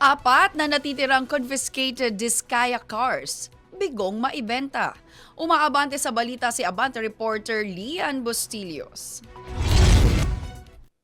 Apat na natitirang confiscated Diskaya cars, bigong maibenta. Umaabante sa balita si Abante reporter Lian Bustillos.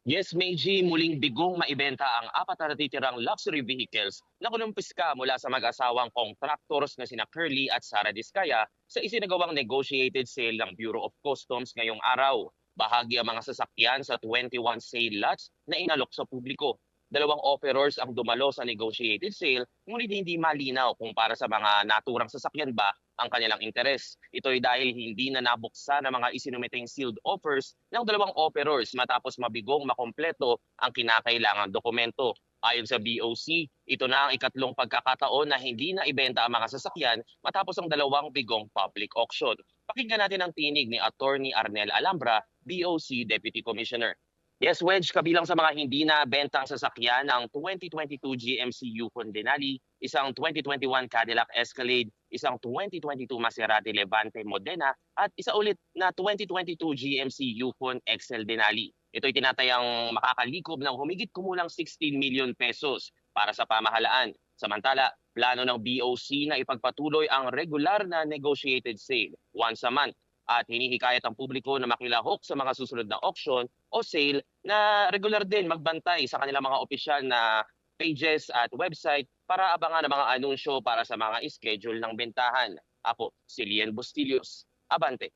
Yes, Meiji, muling bigong maibenta ang apat na natitirang luxury vehicles na kinumpiska mula sa mag-asawang contractors na sina Curly at Sara Diskaya sa isinagawang negotiated sale ng Bureau of Customs ngayong araw. Bahagi ang mga sasakyan sa 21 sale lots na inalok sa publiko. Dalawang offerors ang dumalo sa negotiated sale, ngunit hindi malinaw kung para sa mga naturang sasakyan ba ang kanilang interes. Ito'y dahil hindi na nabuksan ang mga isinumiteng sealed offers ng dalawang offerors matapos mabigong makompleto ang kinakailangang dokumento. Ayon sa BOC, ito na ang ikatlong pagkakataon na hindi na ibenta ang mga sasakyan matapos ang dalawang bigong public auction. Pakinggan natin ang tinig ni Attorney Arnel Alambra, BOC Deputy Commissioner. Yes, Wedge, kabilang sa mga hindi na bentang sasakyan ng 2022 GMC Yukon Denali, isang 2021 Cadillac Escalade, isang 2022 Maserati Levante Modena, at isa ulit na 2022 GMC Yukon XL Denali. Ito'y tinatayang makakalikob ng humigit kumulang 16 million pesos para sa pamahalaan. Samantala, plano ng BOC na ipagpatuloy ang regular na negotiated sale once a month at hinihikayat ang publiko na makilahok sa mga susunod na auction o sale na regular din magbantay sa kanilang mga opisyal na pages at website para abangan ang mga anunsyo para sa mga schedule ng bentahan. Ako, si Lian Bustillos. Abante.